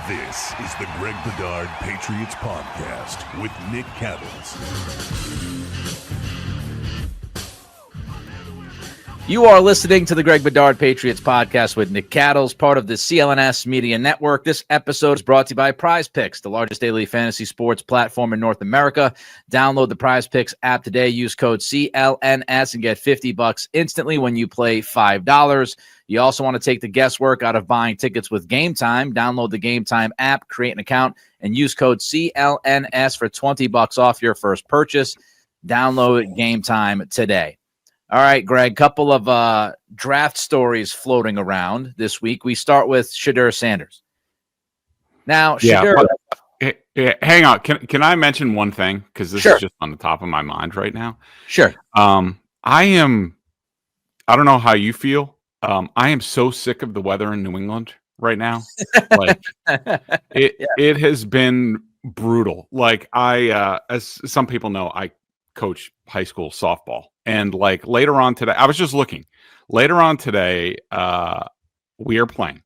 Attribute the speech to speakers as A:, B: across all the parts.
A: This is the Greg Bedard Patriots Podcast with Nick Caddles.
B: You are listening to the Greg Bedard Patriots Podcast with Nick Caddles, part of the CLNS Media Network. This episode is brought to you by Prize Picks, the largest daily fantasy sports platform in North America. Download the Prize Picks app today. Use code CLNS and get $50 instantly when you play $5. You also want to take the guesswork out of buying tickets with Gametime. Download the Gametime app, create an account, and use code CLNS for $20 off your first purchase. Download Gametime today. All right, Greg, couple of draft stories floating around this week. We start with Shedeur Sanders. Now, Shedeur...
C: hang on. Can I mention one thing? Because this is just on the top of my mind right now.
B: Sure.
C: I don't know how you feel. I am so sick of the weather in New England right now. Like it has been brutal. Like as some people know, I coach high school softball. And like later on today, I was just looking. Later on today, we are playing.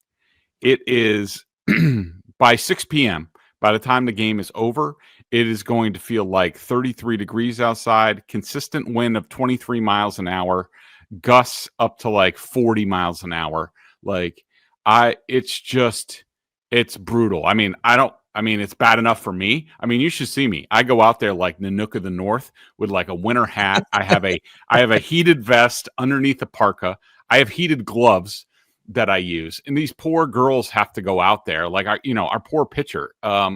C: It is by 6 p.m. By the time the game is over, it is going to feel like 33 degrees outside, consistent wind of 23 miles an hour, gusts up to like 40 miles an hour. Like it's brutal. I mean, it's bad enough for me. I mean, you should see me. I go out there like Nanook of the North with like a winter hat. I have a heated vest underneath the parka. I have heated gloves that I use. And these poor girls have to go out there. Like our poor pitcher,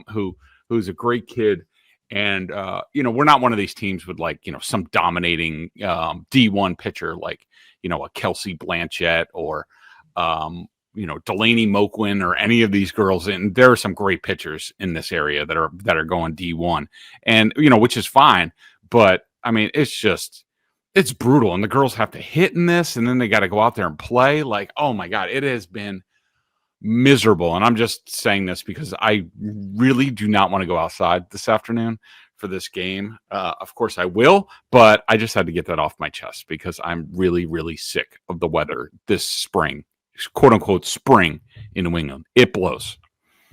C: who's a great kid. And we're not one of these teams with like, some dominating D1 pitcher like, a Kelsey Blanchett or Delaney Moquin or any of these girls. And there are some great pitchers in this area that are going D1 and, which is fine. But I mean, it's brutal. And the girls have to hit in this and then they got to go out there and play. Like, oh my God, it has been miserable. And I'm just saying this because I really do not want to go outside this afternoon for this game. Of course I will, but I just had to get that off my chest because I'm really, really sick of the weather this spring. "Quote unquote" spring in New England. It blows.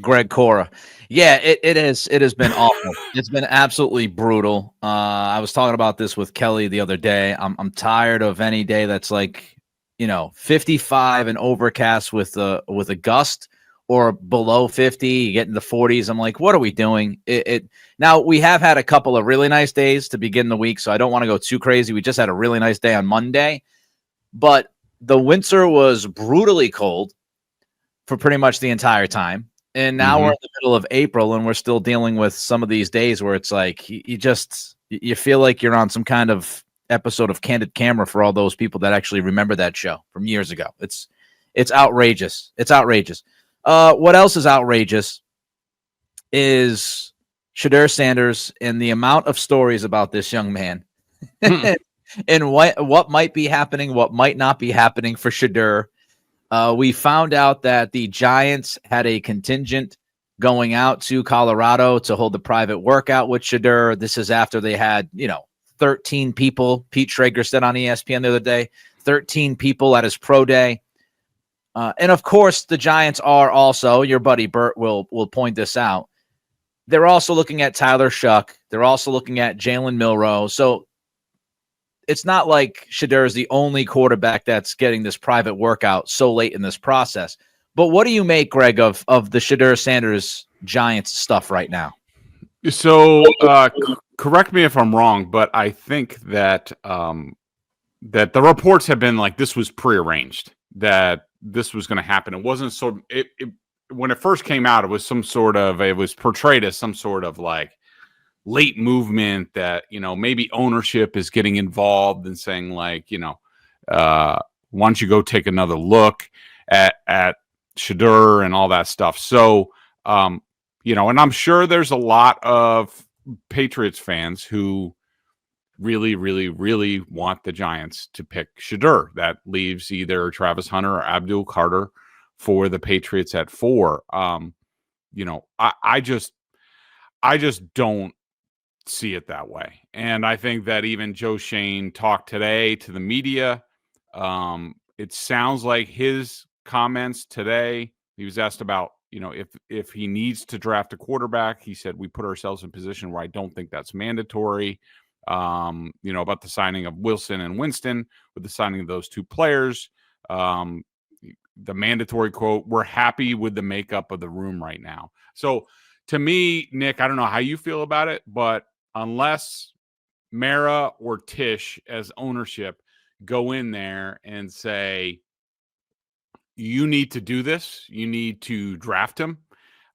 B: Greg Cora. Yeah, it has been awful. It's been absolutely brutal. I was talking about this with Kelly the other day. I'm tired of any day that's like, 55 and overcast with a gust or below 50, you get in the 40s. I'm like, what are we doing? Now we have had a couple of really nice days to begin the week, so I don't want to go too crazy. We just had a really nice day on Monday, but the winter was brutally cold for pretty much the entire time. And now we're in the middle of April and we're still dealing with some of these days where it's like, you feel like you're on some kind of episode of Candid Camera for all those people that actually remember that show from years ago. It's outrageous. It's outrageous. What else is outrageous is Shedeur Sanders and the amount of stories about this young man. And what might be happening, what might not be happening for Shedeur. We found out that the Giants had a contingent going out to Colorado to hold a private workout with Shedeur. This is after they had, 13 people. Pete Schrager said on ESPN the other day, 13 people at his pro day. And of course, the Giants are also, your buddy Bert will point this out, they're also looking at Tyler Shuck. They're also looking at Jalen Milroe. So it's not like Shedeur is the only quarterback that's getting this private workout so late in this process. But what do you make, Greg, of the Shedeur Sanders Giants stuff right now?
C: So correct me if I'm wrong, but I think that that the reports have been like this was prearranged, that this was going to happen. It wasn't when it first came out, it was portrayed as some sort of like late movement that, maybe ownership is getting involved and saying like, why don't you go take another look at Shedeur and all that stuff. So, and I'm sure there's a lot of Patriots fans who really, really, really want the Giants to pick Shedeur. That leaves either Travis Hunter or Abdul Carter for the Patriots at 4. I just don't see it that way. And I think that even Joe Shane talked today to the media. It sounds like his comments today, he was asked about if he needs to draft a quarterback, he said we put ourselves in a position where I don't think that's mandatory. About the signing of Wilson and Winston, with the signing of those two players, the mandatory quote, we're happy with the makeup of the room right now. So to me, Nick, I don't know how you feel about it, but unless Mara or Tish as ownership go in there and say, you need to do this, you need to draft him,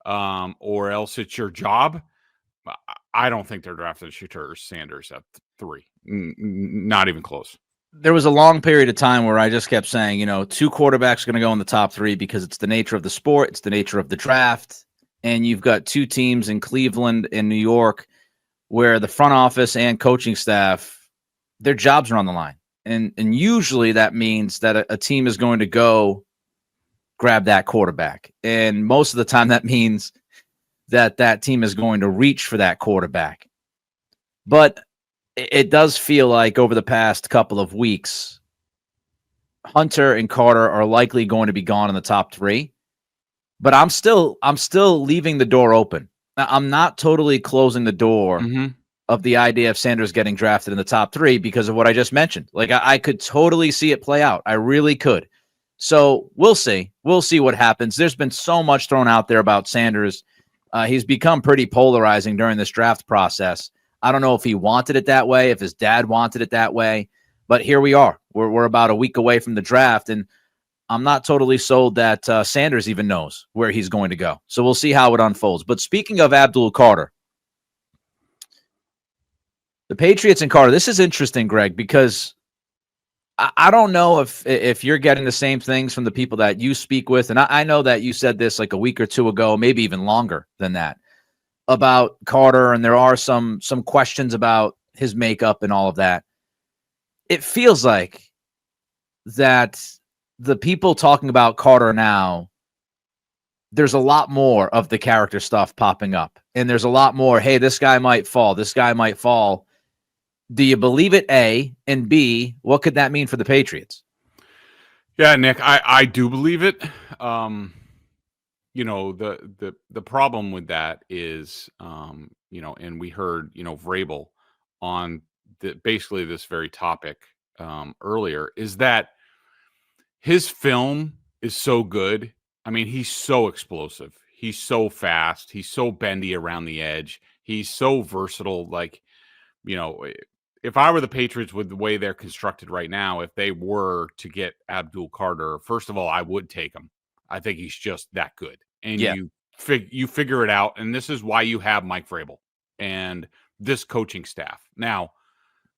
C: or else it's your job. I don't think they're drafting Shedeur Sanders at 3. Not even close.
B: There was a long period of time where I just kept saying, 2 quarterbacks are going to go in the top 3 because it's the nature of the sport, it's the nature of the draft, and you've got 2 teams in Cleveland and New York where the front office and coaching staff, their jobs are on the line. And usually that means that a team is going to go grab that quarterback. And most of the time that means that team is going to reach for that quarterback. But it does feel like over the past couple of weeks, Hunter and Carter are likely going to be gone in the top 3. But I'm still leaving the door open. I'm not totally closing the door of the idea of Sanders getting drafted in the top 3 because of what I just mentioned. Like I could totally see it play out. I really could. So we'll see. We'll see what happens. There's been so much thrown out there about Sanders. He's become pretty polarizing during this draft process. I don't know if he wanted it that way, if his dad wanted it that way, but here we are. We're about a week away from the draft, and I'm not totally sold that Sanders even knows where he's going to go. So we'll see how it unfolds. But speaking of Abdul Carter, the Patriots and Carter, this is interesting, Greg, because I don't know if you're getting the same things from the people that you speak with, and I know that you said this like a week or 2 ago, maybe even longer than that, about Carter, and there are some questions about his makeup and all of that. It feels like that the people talking about Carter now, there's a lot more of the character stuff popping up, and there's a lot more, hey, this guy might fall, this guy might fall. Do you believe it, A? And B, what could that mean for the Patriots?
C: Yeah, Nick, I do believe it. The problem with that is, and we heard, Vrabel on basically this very topic earlier, is that his film is so good. I mean, he's so explosive. He's so fast. He's so bendy around the edge. He's so versatile. Like, if I were the Patriots with the way they're constructed right now, if they were to get Abdul Carter, first of all, I would take him. I think he's just that good. And you figure it out. And this is why you have Mike Vrabel and this coaching staff. Now,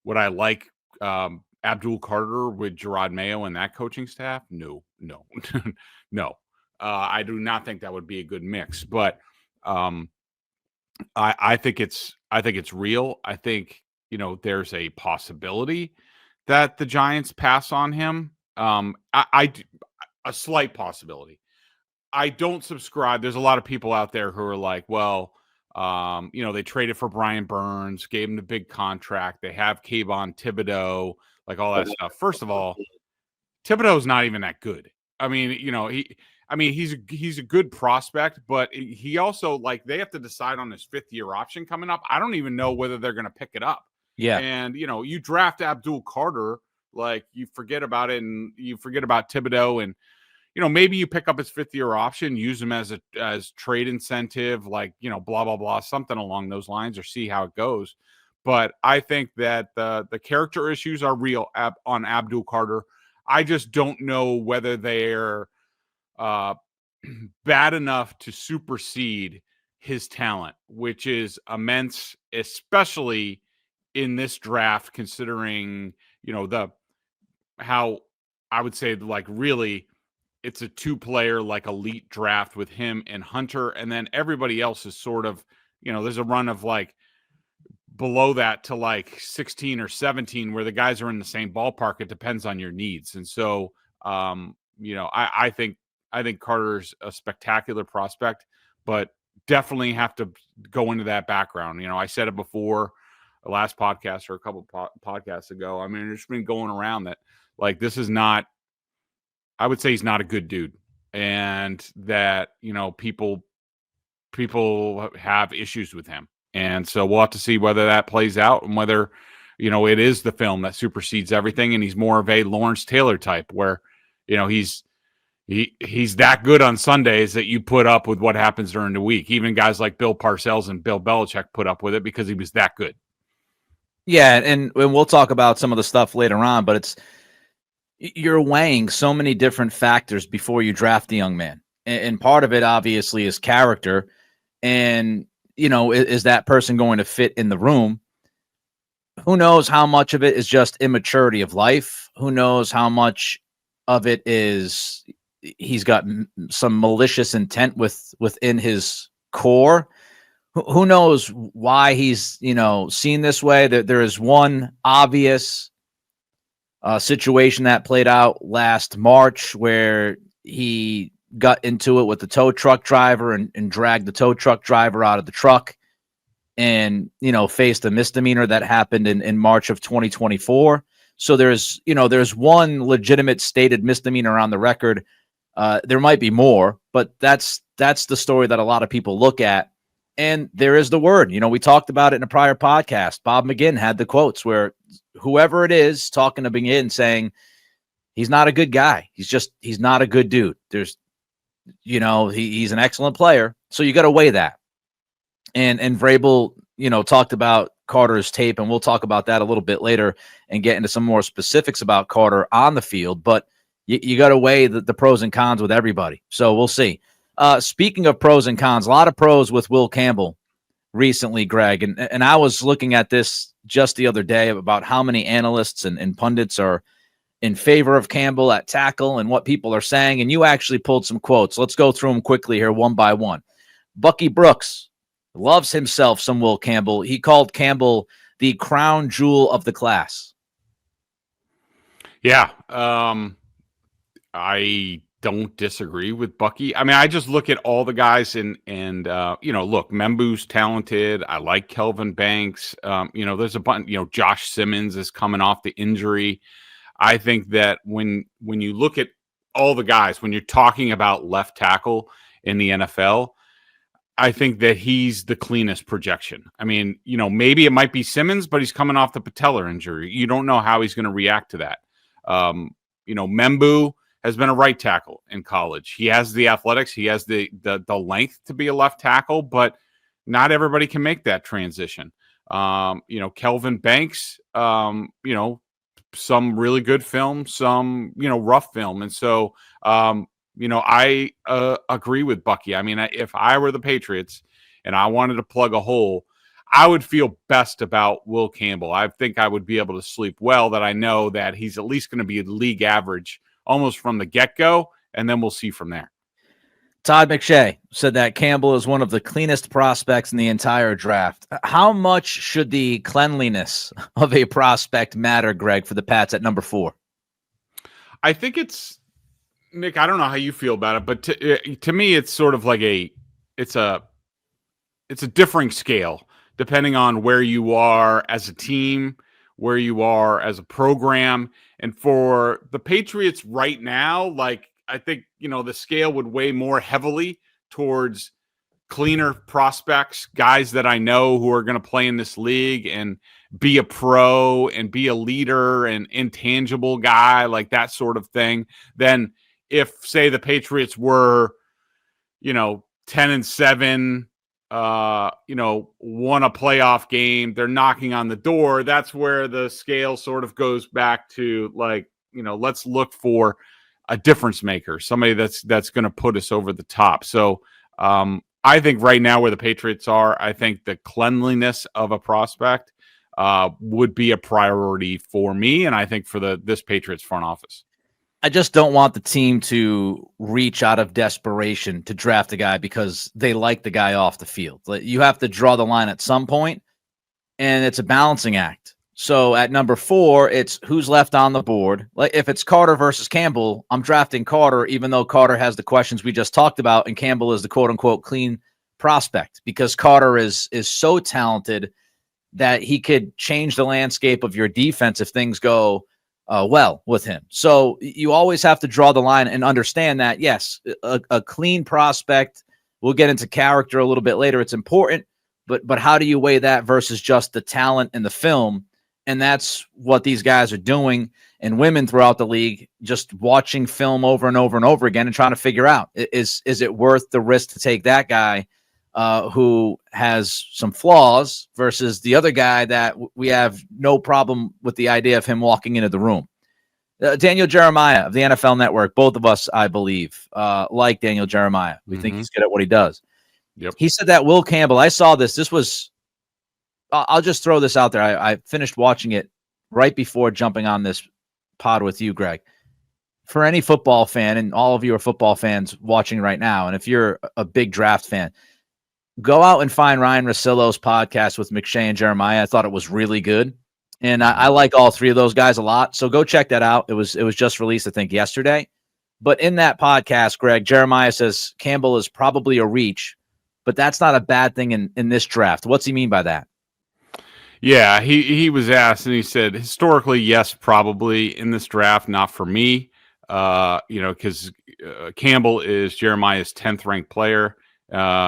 C: would I like Abdul Carter with Gerard Mayo and that coaching staff? No. No. I do not think that would be a good mix. But I think it's real. I think, there's a possibility that the Giants pass on him. A slight possibility. I don't subscribe. There's a lot of people out there who are like, well, they traded for Brian Burns, gave him the big contract. They have Kayvon Thibodeau, like all that stuff. First of all, Thibodeau's not even that good. I mean, he's a good prospect, but he also, like, they have to decide on his 5th-year option coming up. I don't even know whether they're going to pick it up.
B: Yeah.
C: And, you draft Abdul Carter, like, you forget about it, and you forget about Thibodeau, and, maybe you pick up his 5th-year option, use him as trade incentive, like, blah, blah, blah, something along those lines, or see how it goes. But I think that the character issues are real on Abdul Carter. I just don't know whether they're bad enough to supersede his talent, which is immense, especially in this draft, considering, how I would say, like, really it's a 2-player, like, elite draft with him and Hunter. And then everybody else is sort of, there's a run of, like, below that to, like, 16 or 17 where the guys are in the same ballpark. It depends on your needs. And so, I think Carter's a spectacular prospect, but definitely have to go into that background. I said it before the last podcast or a couple podcasts ago. I mean, it's been going around that, like, this is not, I would say he's not a good dude. and that, people have issues with him. And so we'll have to see whether that plays out and whether, it is the film that supersedes everything. And he's more of a Lawrence Taylor type where, he's that good on Sundays that you put up with what happens during the week. Even guys like Bill Parcells and Bill Belichick put up with it because he was that good.
B: Yeah. And we'll talk about some of the stuff later on, but you're weighing so many different factors before you draft the young man. And part of it obviously is character. And, is that person going to fit in the room? Who knows how much of it is just immaturity of life? Who knows how much of it is he's got some malicious intent within his core? Who knows why he's, seen this way? There is one obvious situation that played out last March where he got into it with the tow truck driver and dragged the tow truck driver out of the truck and, faced a misdemeanor that happened in March of 2024. So there's one legitimate stated misdemeanor on the record. There might be more, but that's the story that a lot of people look at. And there is the word, we talked about it in a prior podcast. Bob McGinn had the quotes where whoever it is talking to McGinn saying he's not a good guy. He's not a good dude. There's, he's an excellent player. So you got to weigh that. And Vrabel, talked about Carter's tape, and we'll talk about that a little bit later and get into some more specifics about Carter on the field. But you got to weigh the pros and cons with everybody. So we'll see. Speaking of pros and cons, a lot of pros with Will Campbell recently, Greg. And I was looking at this just the other day about how many analysts and pundits are in favor of Campbell at tackle and what people are saying. And you actually pulled some quotes. Let's go through them quickly here one by one. Bucky Brooks loves himself some Will Campbell. He called Campbell the crown jewel of the class.
C: Yeah. I don't disagree with Bucky. I mean, I just look at all the guys and look, Membu's talented. I like Kelvin Banks. There's a bunch, Josh Simmons is coming off the injury. I think that when you look at all the guys, when you're talking about left tackle in the NFL, I think that he's the cleanest projection. I mean, maybe it might be Simmons, but he's coming off the patellar injury. You don't know how he's going to react to that. Membu has been a right tackle in college. He has the athletics. He has the length to be a left tackle, but not everybody can make that transition. Kelvin Banks, some really good film, some, rough film. And so, I agree with Bucky. I mean, if I were the Patriots and I wanted to plug a hole, I would feel best about Will Campbell. I think I would be able to sleep well that I know that he's at least going to be league average almost from the get-go, and then we'll see from there.
B: Todd McShay said that Campbell is one of the cleanest prospects in the entire draft. How much should the cleanliness of a prospect matter, Greg, for the Pats at number 4?
C: I think it's, Nick, I don't know how you feel about it, but to me, it's sort of like it's a differing scale depending on where you are as a team, where you are as a program. And for the Patriots right now, I think, the scale would weigh more heavily towards cleaner prospects, guys that I know who are going to play in this league and be a pro and be a leader and intangible guy, like that sort of thing, than if, say, the Patriots were, 10-7, won a playoff game, they're knocking on the door. That's where the scale sort of goes back to let's look for a difference maker, somebody that's going to put us over the top. So I think right now where the Patriots are, I think the cleanliness of a prospect would be a priority for me. And I think for this Patriots front office.
B: I just don't want the team to reach out of desperation to draft a guy because they like the guy off the field. You have to draw the line at some point, and it's a balancing act. So at number 4, it's who's left on the board. Like if it's Carter versus Campbell, I'm drafting Carter, even though Carter has the questions we just talked about, and Campbell is the quote unquote clean prospect, because Carter is so talented that he could change the landscape of your defense if things go well with him. So you always have to draw the line and understand that, yes, a clean prospect, we'll get into character a little bit later, it's important, but how do you weigh that versus just the talent in the film? And that's what these guys are doing, and women throughout the league, just watching film over and over and over again and trying to figure out, is it worth the risk to take that guy who has some flaws versus the other guy that we have no problem with the idea of him walking into the room. Daniel Jeremiah of the NFL Network, both of us, I believe, like Daniel Jeremiah. We think he's good at what he does.
C: Yep.
B: He said that Will Campbell, I saw this was, I'll just throw this out there. I finished watching it right before jumping on this pod with you, Greg. For any football fan, and all of you are football fans watching right now, and if you're a big draft fan, go out and find Ryan Russillo's podcast with McShay and Jeremiah. I thought it was really good. And I like all three of those guys a lot. So go check that out. It was just released, I think, yesterday. But in that podcast, Greg, Jeremiah says Campbell is probably a reach, but that's not a bad thing in this draft. What's he mean by that?
C: Yeah, he was asked, and he said, historically, yes, probably in this draft, not for me. Because Campbell is Jeremiah's 10th ranked player.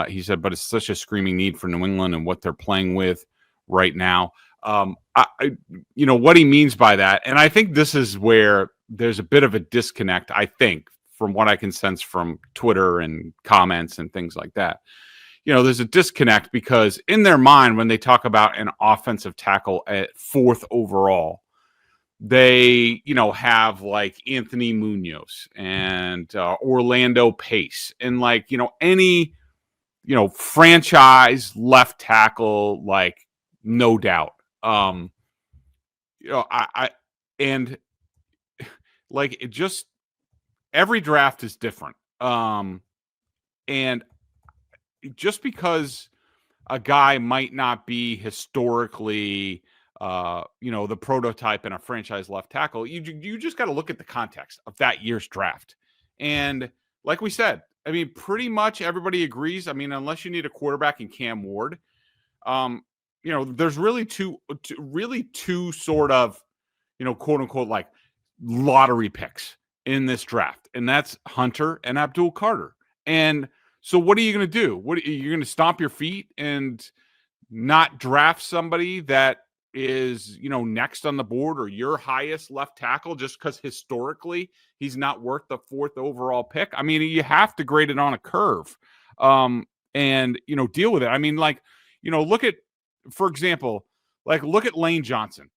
C: He said, but it's such a screaming need for New England and what they're playing with right now. What he means by that, and I think this is where there's a bit of a disconnect, I think, from what I can sense from Twitter and comments and things like that. There's a disconnect because in their mind, when they talk about an offensive tackle at 4th overall, they, have like Anthony Munoz and Orlando Pace and any, franchise left tackle, no doubt. Every draft is different. And just because a guy might not be historically, the prototype in a franchise left tackle, you just got to look at the context of that year's draft. And like we said, I mean, pretty much everybody agrees. I mean, unless you need a quarterback in Cam Ward, there's really two sort of, quote unquote, like lottery picks in this draft. And that's Hunter and Abdul Carter. And so what are you going to do? You're going to stomp your feet and not draft somebody that is, next on the board or your highest left tackle just because historically he's not worth the 4th overall pick? I mean, you have to grade it on a curve and, deal with it. I mean, look at, for example, look at Lane Johnson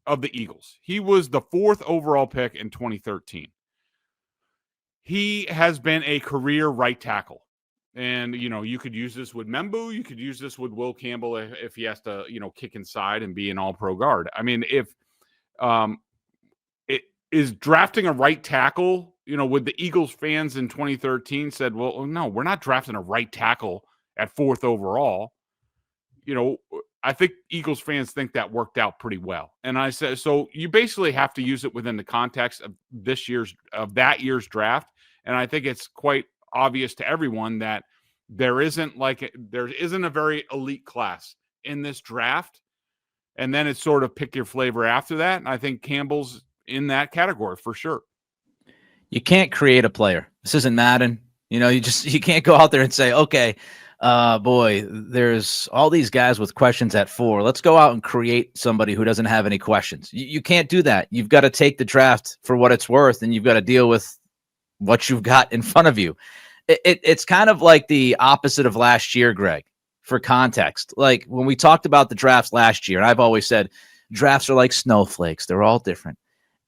C: of the Eagles. He was the 4th overall pick in 2013. He has been a career right tackle. And, you could use this with Membu. You could use this with Will Campbell if he has to, kick inside and be an all-pro guard. I mean, if it is drafting a right tackle, with the Eagles fans in 2013 said, well, no, we're not drafting a right tackle at 4th overall. I think Eagles fans think that worked out pretty well. And I said, so you basically have to use it within the context of that year's draft. And I think it's quite obvious to everyone that there isn't a very elite class in this draft. And then it's sort of pick your flavor after that. And I think Campbell's in that category for sure.
B: You can't create a player. This isn't Madden. You can't go out there and say, okay, boy, there's all these guys with questions at 4. Let's go out and create somebody who doesn't have any questions. You can't do that. You've got to take the draft for what it's worth, and you've got to deal with what you've got in front of you. It's kind of like the opposite of last year, Greg, for context. Like when we talked about the drafts last year, and I've always said drafts are like snowflakes. They're all different.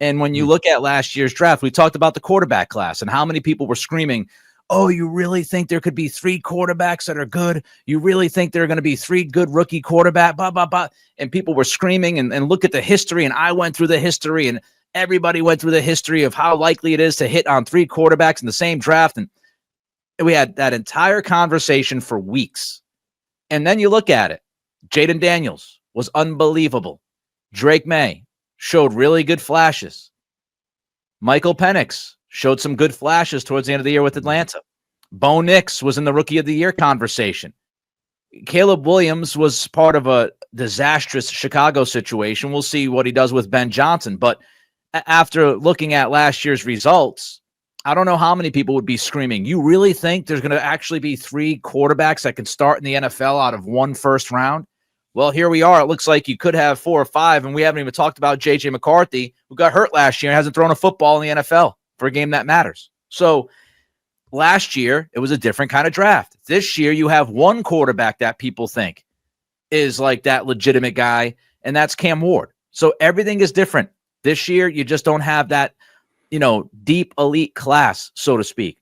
B: And when you look at last year's draft, we talked about the quarterback class and how many people were screaming, oh, you really think there could be 3 quarterbacks that are good? You really think there are going to be 3 good rookie quarterbacks? Blah, blah, blah. And people were screaming and look at the history. And I went through the history and everybody went through the history of how likely it is to hit on 3 quarterbacks in the same draft. And we had that entire conversation for weeks. And then you look at it. Jaden Daniels was unbelievable. Drake May showed really good flashes. Michael Penix showed some good flashes towards the end of the year with Atlanta. Bo Nix was in the Rookie of the Year conversation. Caleb Williams was part of a disastrous Chicago situation. We'll see what he does with Ben Johnson. But after looking at last year's results, I don't know how many people would be screaming, you really think there's going to actually be 3 quarterbacks that can start in the NFL out of 1 first round? Well, here we are. It looks like you could have 4 or 5, and we haven't even talked about J.J. McCarthy, who got hurt last year and hasn't thrown a football in the NFL for a game that matters. So last year, it was a different kind of draft. This year, you have 1 quarterback that people think is like that legitimate guy, and that's Cam Ward. So everything is different. This year, you just don't have that, deep elite class, so to speak.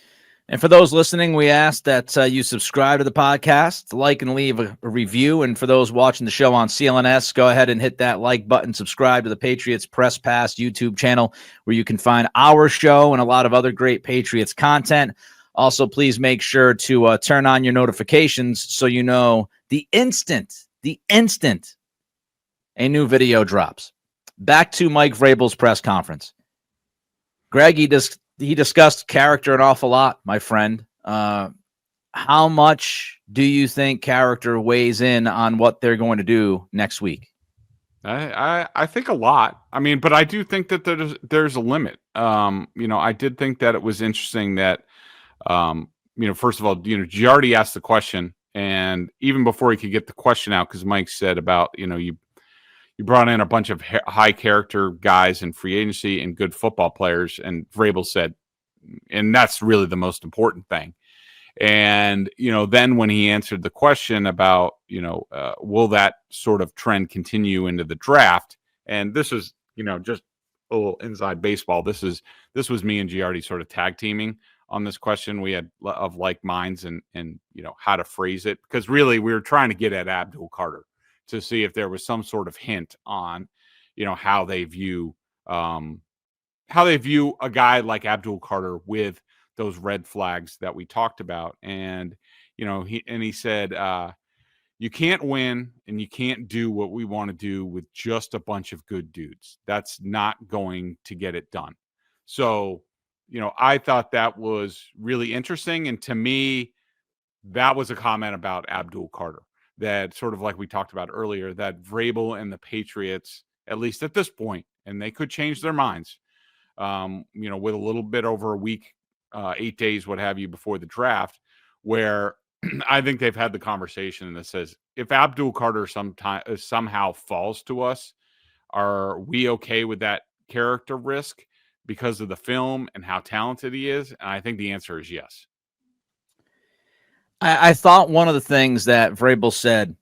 B: And for those listening, we ask that you subscribe to the podcast, like and leave a review. And for those watching the show on CLNS, go ahead and hit that like button, subscribe to the Patriots Press Pass YouTube channel, where you can find our show and a lot of other great Patriots content. Also, please make sure to turn on your notifications so you know the instant a new video drops. Back to Mike Vrabel's press conference. Greg, he discussed character an awful lot, my friend. How much do you think character weighs in on what they're going to do next week?
C: I think a lot. I mean, but I do think that there's a limit. I did think that it was interesting that, first of all, Giardi asked the question, and even before he could get the question out, because Mike said about, you brought in a bunch of high character guys in free agency and good football players. And Vrabel said, and that's really the most important thing. And, then when he answered the question about, will that sort of trend continue into the draft? And this is, just a little inside baseball. This was me and Giardi sort of tag teaming on this question. We had of like minds and how to phrase it, because really we were trying to get at Abdul Carter to see if there was some sort of hint on, how they view a guy like Abdul Carter with those red flags that we talked about. And, he said, you can't win and you can't do what we want to do with just a bunch of good dudes. That's not going to get it done. So, I thought that was really interesting. And to me, that was a comment about Abdul Carter. That sort of like we talked about earlier, that Vrabel and the Patriots, at least at this point, and they could change their minds, with a little bit over a week, 8 days, what have you, before the draft, where I think they've had the conversation that says, if Abdul Carter somehow falls to us, are we okay with that character risk because of the film and how talented he is? And I think the answer is yes.
B: I thought one of the things that Vrabel said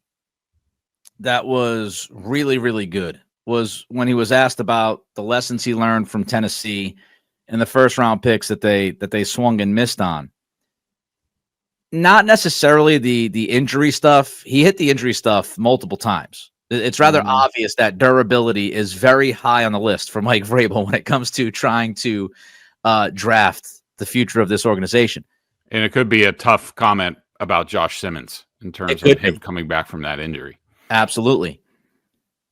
B: that was really, really good was when he was asked about the lessons he learned from Tennessee and the first round picks that they swung and missed on. Not necessarily the injury stuff. He hit the injury stuff multiple times. It's rather obvious that durability is very high on the list for Mike Vrabel when it comes to trying to draft the future of this organization.
C: And it could be a tough comment about Josh Simmons in terms of him coming back from that injury.
B: Absolutely.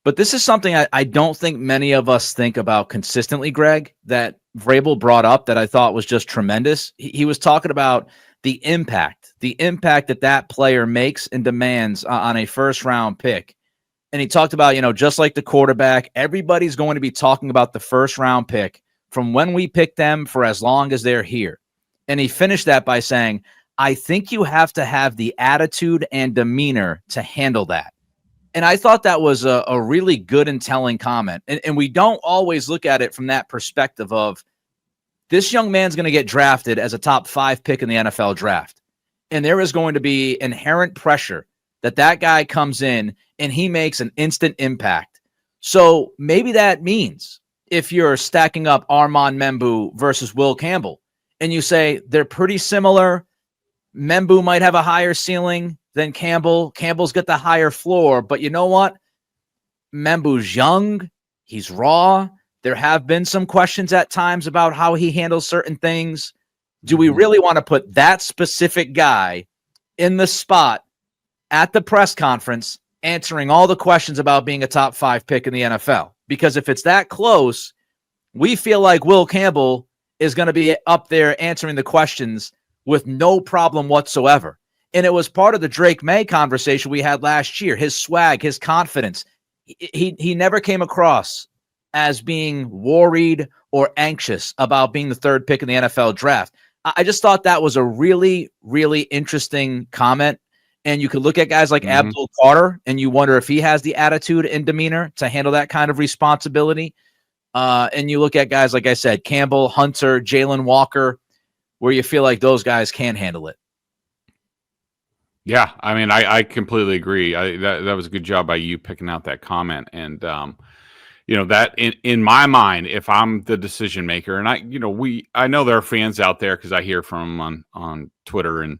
B: But this is something I don't think many of us think about consistently, Greg, that Vrabel brought up that I thought was just tremendous. He was talking about the impact that player makes and demands on a first-round pick. And he talked about, just like the quarterback, everybody's going to be talking about the first-round pick from when we pick them for as long as they're here. And he finished that by saying, I think you have to have the attitude and demeanor to handle that. And I thought that was a really good and telling comment. And we don't always look at it from that perspective of this young man's going to get drafted as a top 5 pick in the NFL draft. And there is going to be inherent pressure that guy comes in and he makes an instant impact. So maybe that means if you're stacking up Armand Membu versus Will Campbell and you say they're pretty similar, Membu might have a higher ceiling than Campbell. Campbell's got the higher floor, but you know what? Membu's young. He's raw. There have been some questions at times about how he handles certain things. Do we really want to put that specific guy in the spot at the press conference answering all the questions about being a top 5 pick in the NFL? Because if it's that close, we feel like Will Campbell is going to be up there answering the questions with no problem whatsoever. And it was part of the Drake May conversation we had last year, his swag, his confidence. He never came across as being worried or anxious about being the third pick in the NFL draft. I just thought that was a really, really interesting comment. And you could look at guys like Abdul Carter, and you wonder if he has the attitude and demeanor to handle that kind of responsibility. And you look at guys, like I said, Campbell, Hunter, Jalen Walker, where you feel like those guys can handle it.
C: Yeah, I mean, I completely agree. That was a good job by you picking out that comment. And, that in my mind, if I'm the decision maker, and I know there are fans out there because I hear from them on Twitter, and,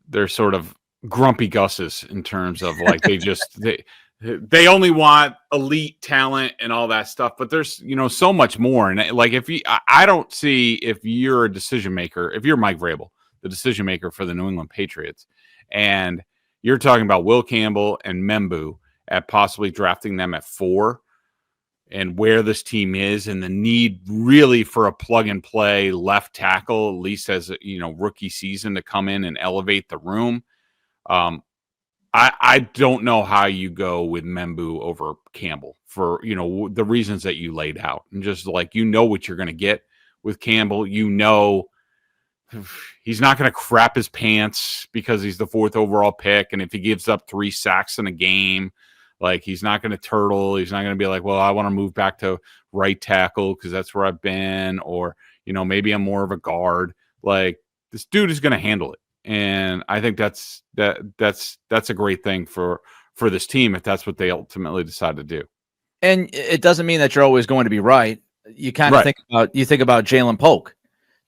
C: they're sort of grumpy Gusses in terms of like they only want elite talent and all that stuff, but there's so much more. And like I don't see, if you're a decision maker, if you're Mike Vrabel, the decision maker for the New England Patriots, and you're talking about Will Campbell and Membu at possibly drafting them at 4, and where this team is and the need really for a plug and play left tackle, at least as rookie season, to come in and elevate the room. I don't know how you go with Membu over Campbell for, the reasons that you laid out. And just like, what you're going to get with Campbell. He's not going to crap his pants because he's the 4th overall pick. And if he gives up 3 sacks in a game, like, he's not going to turtle. He's not going to be like, well, I want to move back to right tackle because that's where I've been. Or, maybe I'm more of a guard. Like, this dude is going to handle it. And I think that's a great thing for this team if that's what they ultimately decide to do.
B: And it doesn't mean that you're always going to be right. You kind of think about Jalen Polk.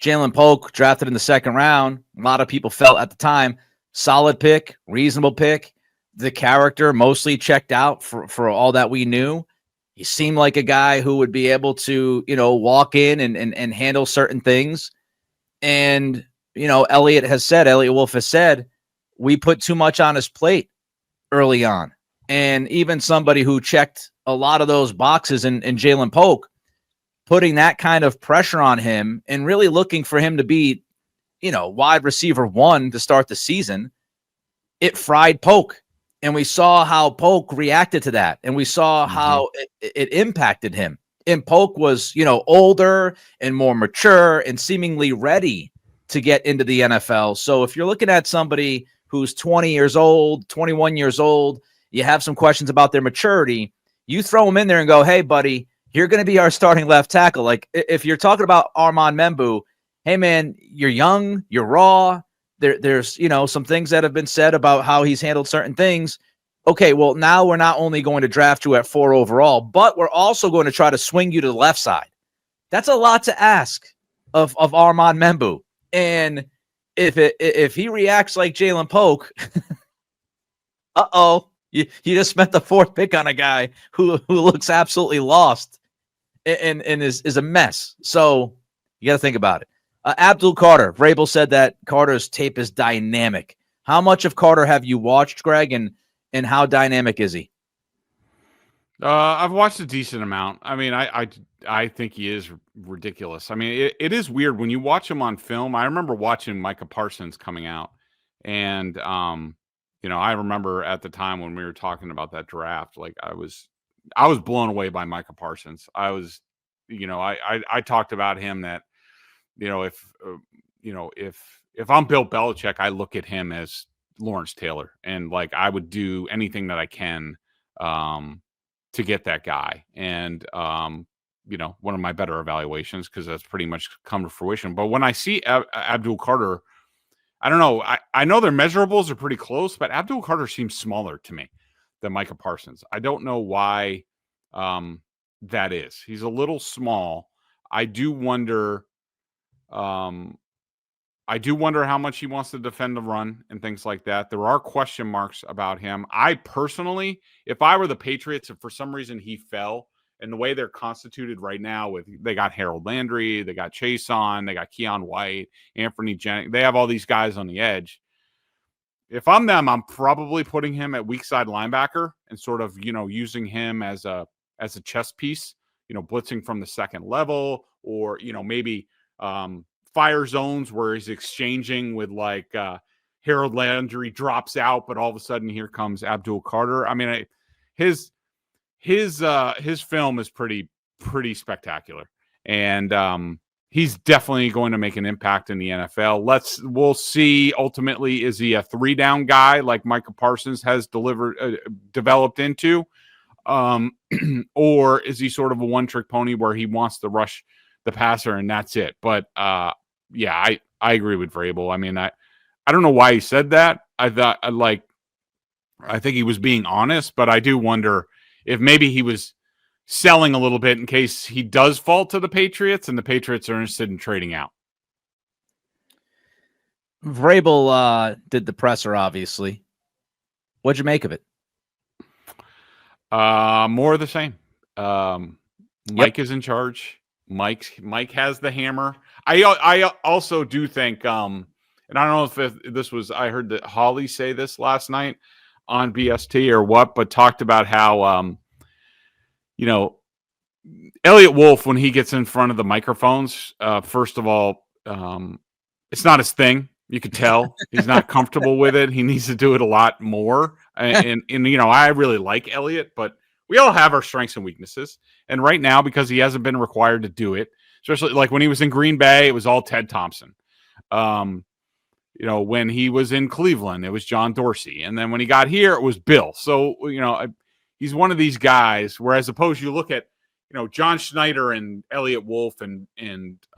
B: Jalen Polk drafted in the 2nd round. A lot of people felt at the time, solid pick, reasonable pick. The character mostly checked out for all that we knew. He seemed like a guy who would be able to, walk in and handle certain things. And, Elliot Wolf has said, we put too much on his plate early on. And even somebody who checked a lot of those boxes in Jalen Polk, putting that kind of pressure on him and really looking for him to be, wide receiver 1 to start the season, it fried Polk. And we saw how Polk reacted to that. And we saw how it impacted him. And Polk was, older and more mature and seemingly ready to get into the NFL. So if you're looking at somebody who's 20 years old, 21 years old, you have some questions about their maturity, you throw them in there and go, hey, buddy, you're going to be our starting left tackle. Like, if you're talking about Armand Membu, hey, man, you're young, you're raw. There's some things that have been said about how he's handled certain things. Okay, well, now we're not only going to draft you at 4 overall, but we're also going to try to swing you to the left side. That's a lot to ask of Armand Membu. And if he reacts like Jalen Polk, you just spent the 4th pick on a guy who looks absolutely lost and is a mess. So you got to think about it. Abdul Carter, Vrabel said that Carter's tape is dynamic. How much of Carter have you watched, Greg, and how dynamic is he?
C: I've watched a decent amount. I mean, I think he is ridiculous. I mean, it is weird when you watch him on film. I remember watching Micah Parsons coming out, and I remember at the time when we were talking about that draft, like I was blown away by Micah Parsons. I was, I talked about him that, if I'm Bill Belichick, I look at him as Lawrence Taylor, and like I would do anything that I can to get that guy. And one of my better evaluations, because that's pretty much come to fruition. But when I see Abdul Carter, I don't know. I know their measurables are pretty close, but Abdul Carter seems smaller to me than Micah Parsons. I don't know why that is. He's a little small. I do wonder how much he wants to defend the run and things like that. There are question marks about him. I personally, if I were the Patriots, if for some reason he fell, and the way they're constituted right now, they got Harold Landry, they got Chase on, they got Keon White, Anthony Jennings, they have all these guys on the edge. If I'm them, I'm probably putting him at weak side linebacker and sort of, using him as a chess piece, blitzing from the second level, or, maybe fire zones where he's exchanging with like Harold Landry drops out, but all of a sudden here comes Abdul Carter. I mean, his film is pretty spectacular, and he's definitely going to make an impact in the NFL. We'll see. Ultimately, is he a 3-down guy like Micah Parsons has developed into, or is he sort of a one-trick pony where he wants to rush the passer and that's it? But yeah, I agree with Vrabel. I mean, I don't know why he said that. I think he was being honest, but I do wonder if maybe he was selling a little bit in case he does fall to the Patriots and the Patriots are interested in trading out.
B: Vrabel did the presser, obviously. What'd you make of it?
C: More of the same. Mike is in charge. Mike has the hammer. I also do think, and I don't know if this was, I heard that Holly say this last night on BST or what, but talked about how, Elliot Wolf, when he gets in front of the microphones, first of all, it's not his thing. You could tell he's not comfortable with it. He needs to do it a lot more. And I really like Elliot, but we all have our strengths and weaknesses. And right now, because he hasn't been required to do it, especially like when he was in Green Bay, it was all Ted Thompson. When he was in Cleveland, it was John Dorsey. And then when he got here, it was Bill. So, he's one of these guys where, as opposed, you look at, John Schneider and Elliot Wolf and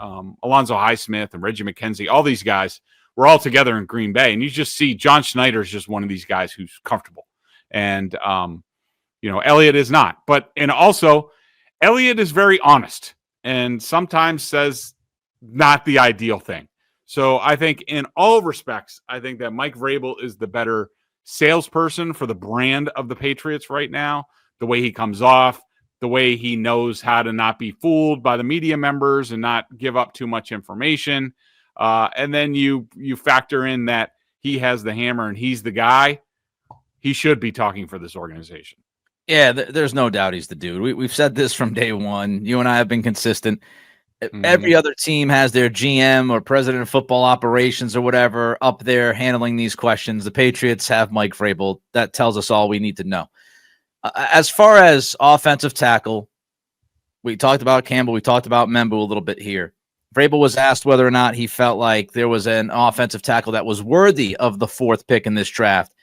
C: Alonzo Highsmith and Reggie McKenzie, all these guys were all together in Green Bay. And you just see John Schneider is just one of these guys who's comfortable. And, Elliot is not. And also, Elliot is very honest and sometimes says not the ideal thing. So I think in all respects, I think that Mike Vrabel is the better salesperson for the brand of the Patriots right now. The way he comes off, the way he knows how to not be fooled by the media members and not give up too much information. And then you factor in that he has the hammer and he's the guy. He should be talking for this organization.
B: Yeah, there's no doubt he's the dude. We've said this from day one. You and I have been consistent. Mm-hmm. Every other team has their GM or president of football operations or whatever up there handling these questions. The Patriots have Mike Vrabel. That tells us all we need to know. As far as offensive tackle, we talked about Campbell. We talked about Membu a little bit here. Vrabel was asked whether or not he felt like there was an offensive tackle that was worthy of the 4th pick in this draft.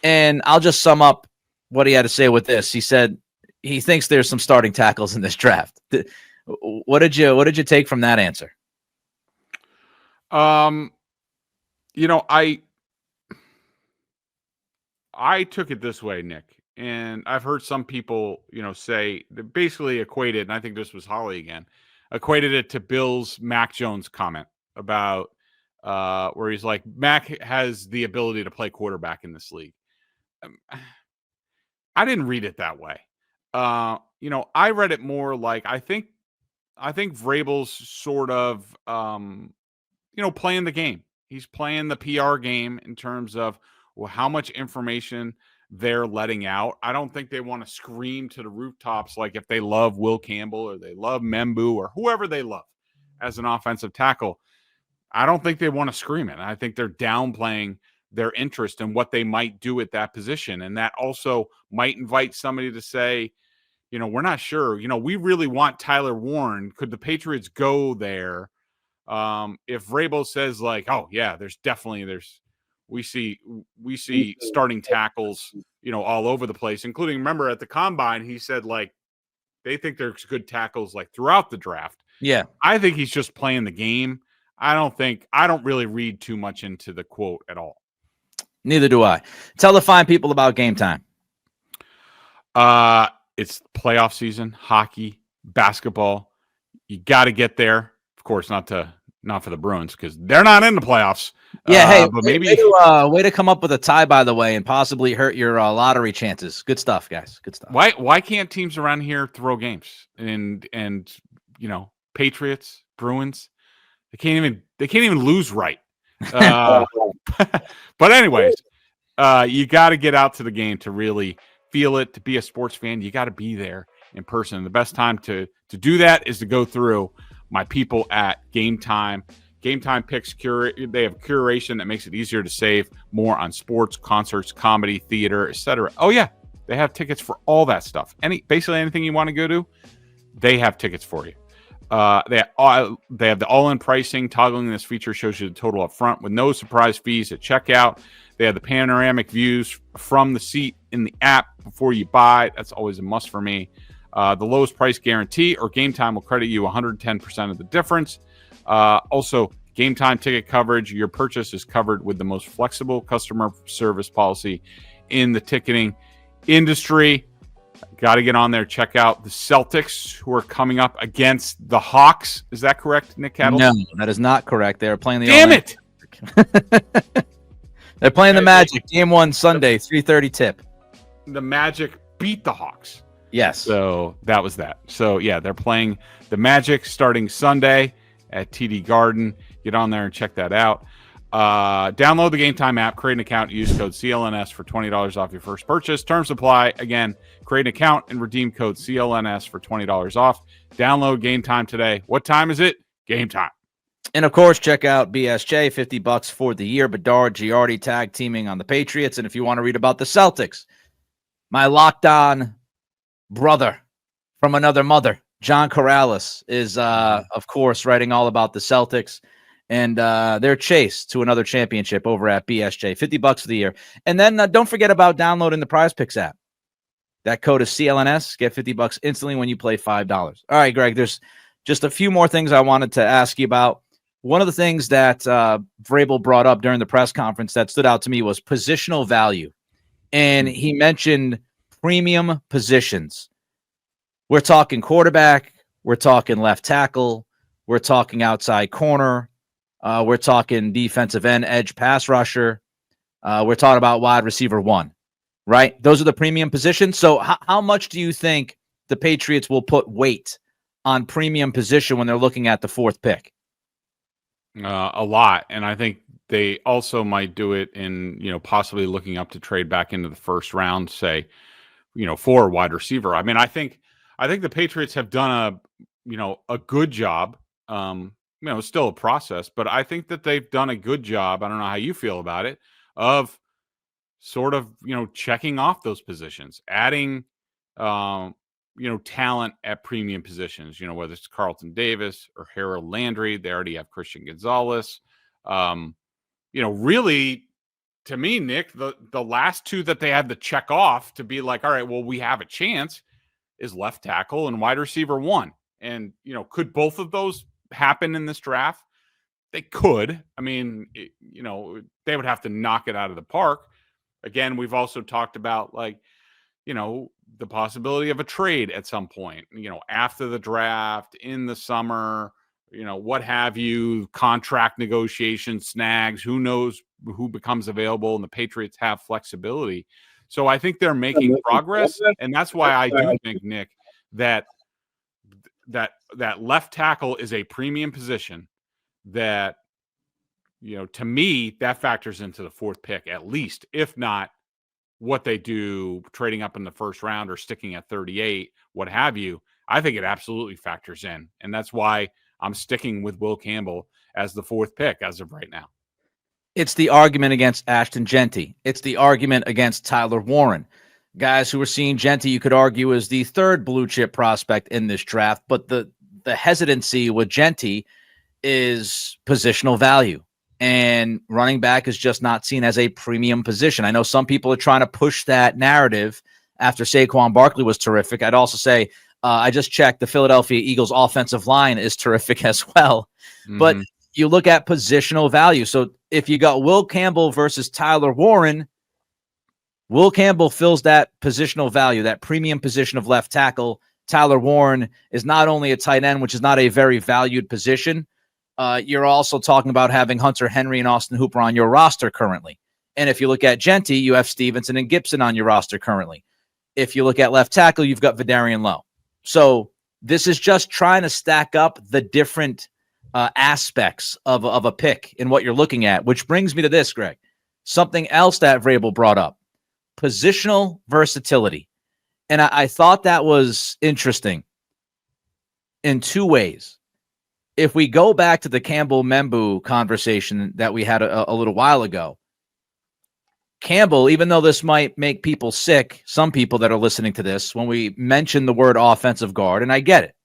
B: And I'll just sum up what he had to say with this. He said he thinks there's some starting tackles in this draft. What did you take from that answer?
C: I took it this way, Nick, and I've heard some people, say that basically equated, and I think this was Holly again, equated it to Bill's Mac Jones comment about where he's like, Mac has the ability to play quarterback in this league. I didn't read it that way. I read it more like I think Vrabel's sort of playing the game. He's playing the PR game in terms of how much information they're letting out. I don't think they want to scream to the rooftops like if they love Will Campbell or they love Membu or whoever they love as an offensive tackle. I don't think they want to scream it. I think they're downplaying their interest in what they might do at that position. And that also might invite somebody to say, we're not sure, we really want Tyler Warren. Could the Patriots go there? If Vrabel says like, oh yeah, we see starting tackles, all over the place, including, remember at the combine, he said like, they think there's good tackles like throughout the draft.
B: Yeah.
C: I think he's just playing the game. I don't really read too much into the quote at all.
B: Neither do I. Tell the fine people about Gametime.
C: It's playoff season, hockey, basketball. You got to get there. Of course, not for the Bruins because they're not in the playoffs.
B: Yeah,
C: but maybe
B: way to come up with a tie, by the way, and possibly hurt your lottery chances. Good stuff, guys. Good stuff.
C: Why can't teams around here throw games? And Patriots, Bruins, they can't even lose right. But anyways, you got to get out to the game to really feel it. To be a sports fan, you got to be there in person. And the best time to do that is to go through my people at Gametime. Gametime picks they have curation that makes it easier to save more on sports, concerts, comedy, theater, etc. Oh yeah, They have tickets for all that stuff. Basically anything you want to go to, they have tickets for you. They have the all-in pricing. Toggling this feature shows you the total up front with no surprise fees at checkout. They have the panoramic views from the seat in the app before you buy. That's always a must for me. The lowest price guarantee or Gametime will credit you 110% of the difference. Also, Gametime ticket coverage. Your purchase is covered with the most flexible customer service policy in the ticketing industry. Got to get on there. Check out the Celtics, who are coming up against the Hawks. Is that correct, Nick Kettle?
B: No, that is not correct. They are playing the.
C: Damn it!
B: They're playing the Magic. Game 1 Sunday, 3:30 tip.
C: The Magic beat the Hawks.
B: Yes.
C: So that was that. So yeah, they're playing the Magic starting Sunday at TD Garden. Get on there and check that out. Download the Gametime app, create an account, use code CLNS for $20 off your first purchase. Terms apply. Again, create an account and redeem code CLNS for $20 off. Download Gametime today. What time is it? Gametime.
B: And of course, check out BSJ, $50 for the year. Bedard, Giardi tag teaming on the Patriots. And if you want to read about the Celtics, my locked on brother from another mother, John Corrales, is, of course, writing all about the Celtics and their chase to another championship over at BSJ. $50 for the year. And then don't forget about downloading the Prize Picks app. That code is CLNS. Get $50 instantly when you play $5. All right, Greg, there's just a few more things I wanted to ask you about. One of the things that Vrabel brought up during the press conference that stood out to me was positional value. And he mentioned premium positions. We're talking quarterback. We're talking left tackle. We're talking outside corner. We're talking defensive end, edge, pass rusher. We're talking about wide receiver 1, right? Those are the premium positions. So how much do you think the Patriots will put weight on premium position when they're looking at the 4th pick?
C: A lot. And I think they also might do it in, possibly looking up to trade back into the first round, say, for a wide receiver. I mean, I think the Patriots have done a good job. It's still a process, but I think that they've done a good job. I don't know how you feel about it, of sort of, checking off those positions, adding, talent at premium positions, whether it's Carlton Davis or Harold Landry. They already have Christian Gonzalez. Really, to me, Nick, the last two that they had to check off to be like, all right, well, we have a chance is left tackle and wide receiver 1. And, could both of those happen in this draft? They could. I mean, they would have to knock it out of the park. Again, we've also talked about the possibility of a trade at some point, after the draft, in the summer, what have you, contract negotiation snags, who knows who becomes available, and the Patriots have flexibility. So I think they're making progress, and that's why I do think, Nick, that left tackle is a premium position that, to me, that factors into the 4th pick, at least, if not what they do trading up in the first round or sticking at 38, what have you. I think it absolutely factors in. And that's why I'm sticking with Will Campbell as the 4th pick as of right now.
B: It's the argument against Ashton Genty. It's the argument against Tyler Warren. Guys who are seeing Genty, you could argue, is the 3rd blue chip prospect in this draft. But the hesitancy with Genty is positional value. And running back is just not seen as a premium position. I know some people are trying to push that narrative after Saquon Barkley was terrific. I'd also say I just checked the Philadelphia Eagles offensive line is terrific as well. Mm-hmm. But you look at positional value. So if you got Will Campbell versus Tyler Warren, Will Campbell fills that positional value, that premium position of left tackle. Tyler Warren is not only a tight end, which is not a very valued position. You're also talking about having Hunter Henry and Austin Hooper on your roster currently. And if you look at Genty, you have Stevenson and Gibson on your roster currently. If you look at left tackle, you've got Vidarian Lowe. So this is just trying to stack up the different aspects of a pick in what you're looking at, which brings me to this, Greg. Something else that Vrabel brought up, positional versatility. And I thought that was interesting in 2 ways. If we go back to the Campbell-Membu conversation that we had a little while ago, Campbell, even though this might make people sick, some people that are listening to this, when we mention the word offensive guard, and I get it.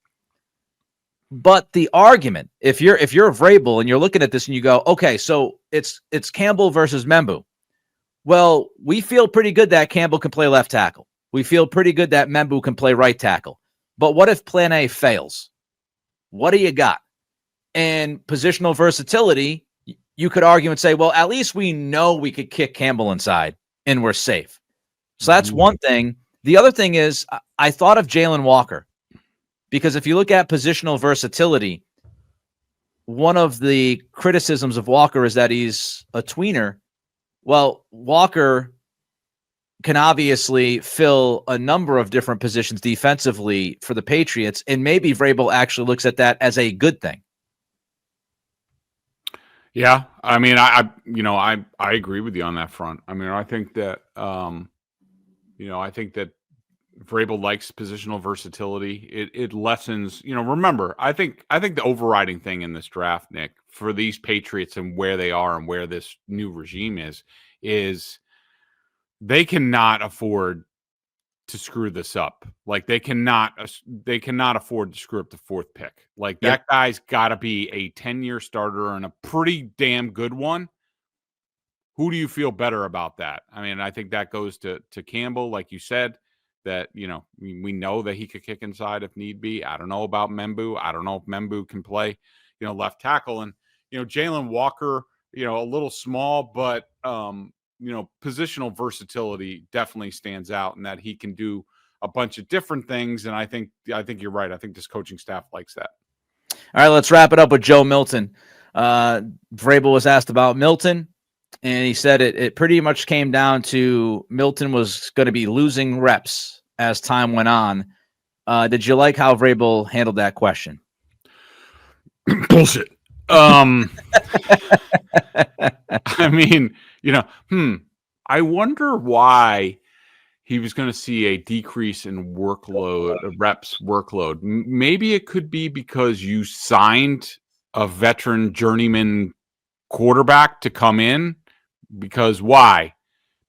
B: But the argument, if you're Vrabel and you're looking at this and you go, okay, so it's Campbell versus Membu. Well, we feel pretty good that Campbell can play left tackle. We feel pretty good that Membu can play right tackle. But what if plan A fails? What do you got? And positional versatility, you could argue and say, well, at least we know we could kick Campbell inside and we're safe. So that's one thing. The other thing is I thought of Jalen Walker, because if you look at positional versatility, one of the criticisms of Walker is that he's a tweener. Well, Walker can obviously fill a number of different positions defensively for the Patriots, and maybe Vrabel actually looks at that as a good thing.
C: Yeah, I mean, I agree with you on that front. I mean, I think that Vrabel likes positional versatility. It lessens, remember, I think the overriding thing in this draft, Nick, for these Patriots and where they are and where this new regime is they cannot afford to screw this up. Like they cannot afford to screw up the fourth pick. Like that guy's got to be a 10-year starter and a pretty damn good one. Who do you feel better about that? I mean, I think that goes to Campbell, like you said, that, we know that he could kick inside if need be. I don't know about Membu. I don't know if Membu can play, left tackle. And, Jalen Walker, a little small, but, positional versatility definitely stands out, and that he can do a bunch of different things. And I think you're right. I think this coaching staff likes that.
B: All right, let's wrap it up with Joe Milton. Vrabel was asked about Milton, and he said it pretty much came down to Milton was going to be losing reps as time went on. Did you like how Vrabel handled that question?
C: Bullshit. I mean, I wonder why he was going to see a decrease in reps workload. Maybe it could be because you signed a veteran journeyman quarterback to come in. Because why?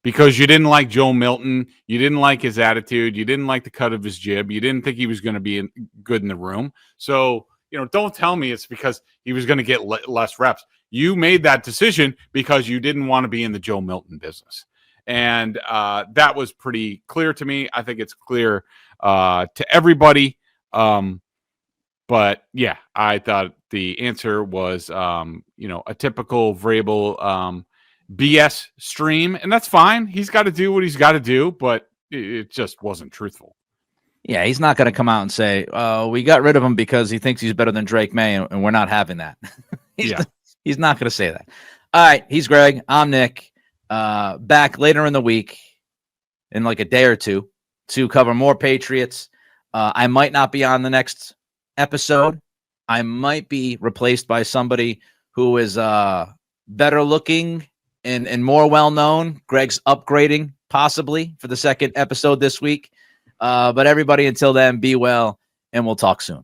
C: Because you didn't like Joe Milton. You didn't like his attitude. You didn't like the cut of his jib. You didn't think he was going to be good in the room. So, don't tell me it's because he was going to get less reps. You made that decision because you didn't want to be in the Joe Milton business. And that was pretty clear to me. I think it's clear to everybody. But yeah, I thought the answer was, a typical Vrabel BS stream, and that's fine. He's got to do what he's got to do, but it just wasn't truthful.
B: Yeah, he's not going to come out and say, we got rid of him because he thinks he's better than Drake May, and we're not having that. He's not going to say that. All right, he's Greg. I'm Nick. Back later in the week, in like a day or two, to cover more Patriots. I might not be on the next episode. I might be replaced by somebody who is better looking and more well-known. Greg's upgrading, possibly, for the second episode this week. But everybody, until then, be well, and we'll talk soon.